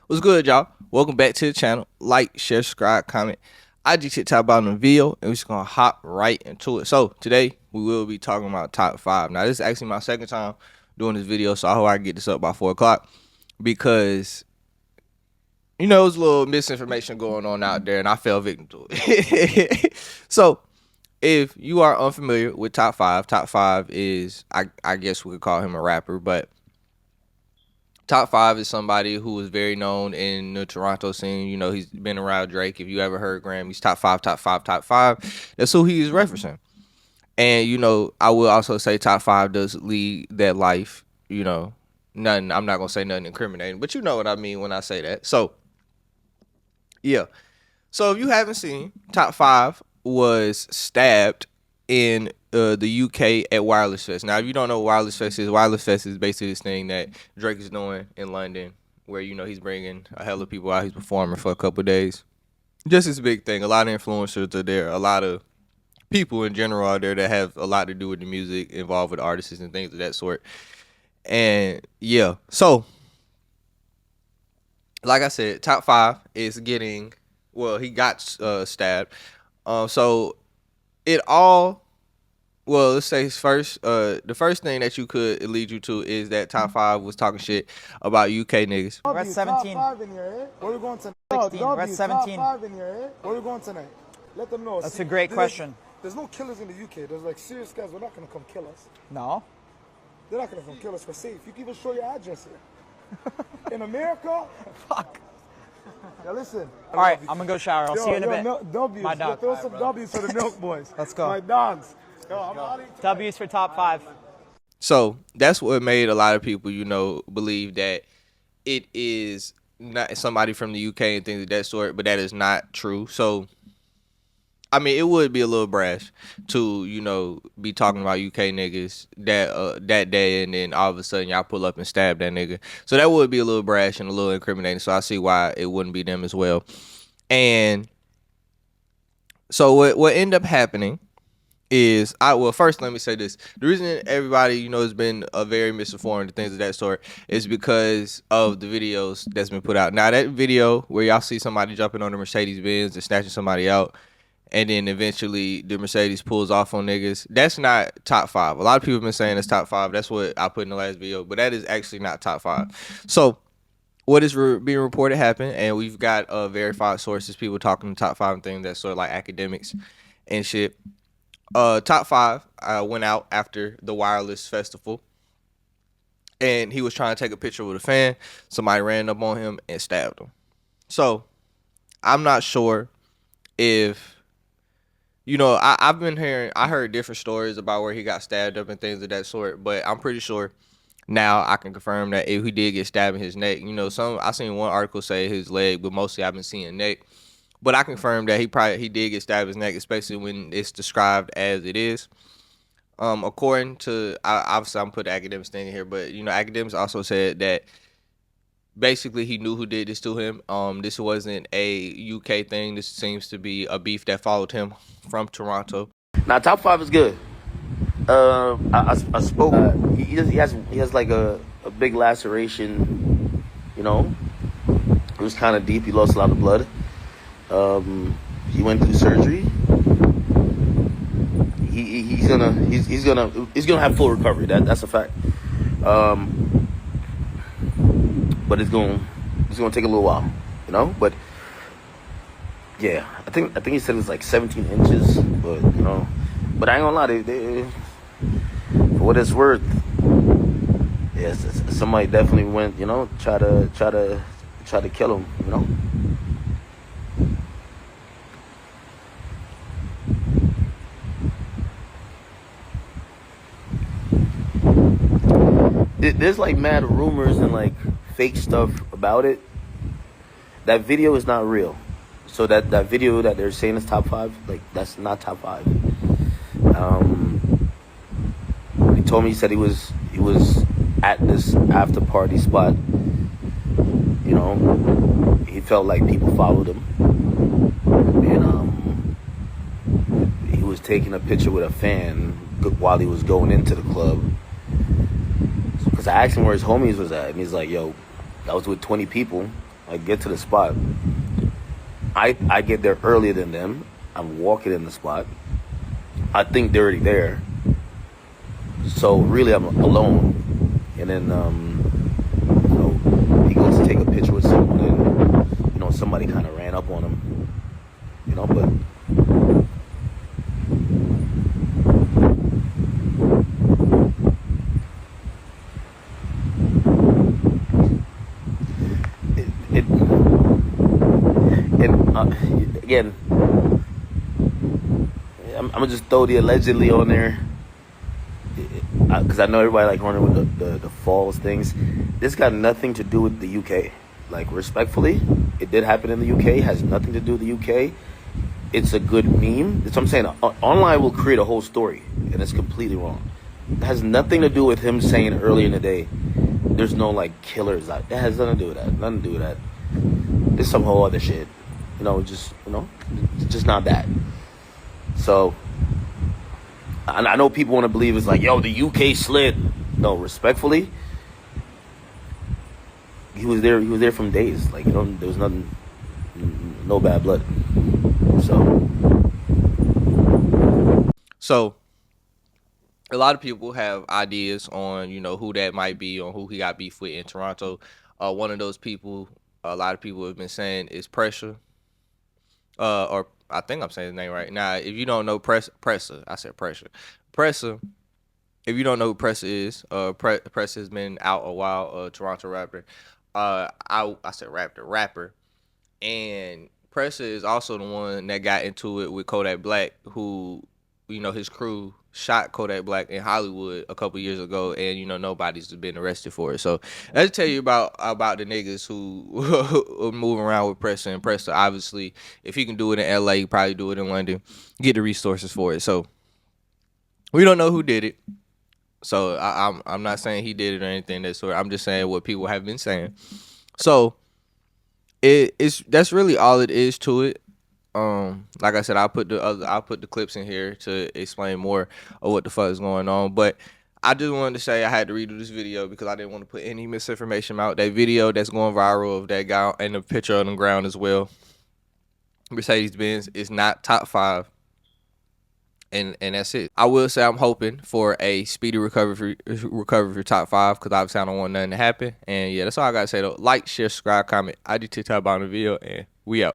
What's good, y'all? Welcome back to the channel. Like, share, subscribe, comment. I just hit talk about in the video, and we're just gonna hop right into it. So today we will be talking about top five. Now this is actually my second time doing this video, so I hope I can get this up by 4 o'clock because there's a little misinformation going on out there, and I fell victim to it. So if you are unfamiliar with top five is I guess we could call him a rapper, but top five is somebody who is very known in the Toronto scene. He's been around Drake. If you ever heard Grammys, top five, top five, top five, that's who he is referencing. And, I will also say top five does lead that life, nothing, I'm not going to say nothing incriminating, but you know what I mean when I say that. So, yeah. So if you haven't seen, top five was stabbed in the UK at Wireless Fest. Now, if you don't know what Wireless Fest is basically this thing that Drake is doing in London, where he's bringing a hell of people out. He's performing for a couple of days. Just this big thing. A lot of influencers are there. A lot of people in general are there that have a lot to do with the music, involved with artists and things of that sort. And yeah, so like I said, top five is getting. Well, he got stabbed. So it all. Well, let's say first, the first thing that you could lead you to is that top five was talking shit about UK niggas. We're at 17. Top 5 in here, eh? Where we going tonight? 16. We're at 17. Top 5 in here, eh? Where we going tonight? Let them know. That's a great question. There's no killers in the UK. There's like serious guys. They're not gonna come kill us. No. They're not gonna come kill us. We're safe. You can even show your address here. In America, Fuck. now listen. All right, I'm gonna go shower. I'll see you in a bit. W's. My dog. Throw some W's for the Milk Boys. Let's go. My dogs. Yo, I'm out of here. W's for top five. So that's what made a lot of people, believe that it is not somebody from the UK and things of that sort, but that is not true. So, I mean, it would be a little brash to, be talking about UK niggas that day, and then all of a sudden y'all pull up and stab that nigga. So that would be a little brash and a little incriminating. So I see why it wouldn't be them as well. And so what ended up happening is first let me say this. The reason everybody, has been very misinformed and things of that sort is because of the videos that's been put out. Now that video where y'all see somebody jumping on the Mercedes Benz and snatching somebody out, and then eventually the Mercedes pulls off on niggas, that's not top five. A lot of people have been saying it's top five. That's what I put in the last video, but that is actually not top five. So what is being reported happened, and we've got verified sources, people talking to top five and things that sort of like academics and shit. Top five went out after the Wireless Festival, and he was trying to take a picture with a fan. Somebody ran up on him and stabbed him. So I'm not sure if I've been I heard different stories about where he got stabbed up and things of that sort, but I'm pretty sure now I can confirm that if he did get stabbed in his neck, I seen one article say his leg, but mostly I've been seeing neck. But I confirmed that he did get stabbed in his neck, especially when it's described as it is. According to, obviously I'm putting academics thing in here, but academics also said that basically he knew who did this to him. This wasn't a UK thing. This seems to be a beef that followed him from Toronto. Now, top five is good. I spoke. He has like a big laceration. It was kind of deep. He lost a lot of blood. He went through surgery. He's gonna have full recovery. That's a fact. But it's gonna take a little while, But yeah, I think he said it was like 17 inches. But I ain't gonna lie, they for what it's worth, yes, somebody definitely went, try to kill him, There's like mad rumors and like fake stuff about it. That video is not real. So that video that they're saying is top five, like that's not top five. He told me, he said he was at this after party spot. He felt like people followed him, and he was taking a picture with a fan while he was going into the club. Because I asked him where his homies was at, and he's like, yo, I was with 20 people. I get to the spot. I get there earlier than them. I'm walking in the spot. I think they're already there. So really, I'm alone. And then, he goes to take a picture with someone, and somebody kind of ran up on him. But again, I'm gonna just throw the allegedly on there because I know everybody like running with the false things. This got nothing to do with the UK. Like, respectfully, it did happen in the UK. It has nothing to do with the UK. It's a good meme. That's what I'm saying. Online will create a whole story, and it's completely wrong. It has nothing to do with him saying earlier in the day, there's no, like, killers out. That has nothing to do with that. Nothing to do with that. There's some whole other shit. It's just not that. So, I know people want to believe it's like, yo, the UK slid. No, respectfully, he was there. He was there from days. Like, there was nothing, no bad blood. So, a lot of people have ideas on, who that might be, on who he got beef with in Toronto. One of those people, a lot of people have been saying, is Pressure. Or I think I'm saying his name right. Now, if you don't know Pressure, I said Pressure. Pressure, if you don't know who Pressure is, Pressure has been out a while, Toronto rapper. I said rapper. And Pressure is also the one that got into it with Kodak Black, who, his crew shot Kodak Black in Hollywood a couple years ago, and nobody's been arrested for it. So let's tell you about the niggas who move around with Pressure. And Pressure, obviously, if he can do it in LA, he probably do it in London. Get the resources for it. So we don't know who did it. So I'm not saying he did it or anything that sort. I'm just saying what people have been saying. So that's really all it is to it. Like I said, I'll put the clips in here to explain more of what the fuck is going on. But I just wanted to say I had to redo this video because I didn't want to put any misinformation out. That video that's going viral of that guy and the picture on the ground as well. Mercedes-Benz is not top 5. And that's it. I will say I'm hoping for a speedy recovery for top 5 because obviously I don't want nothing to happen. And yeah, that's all I gotta say though. Like, share, subscribe, comment. I do TikTok about the video, and we out.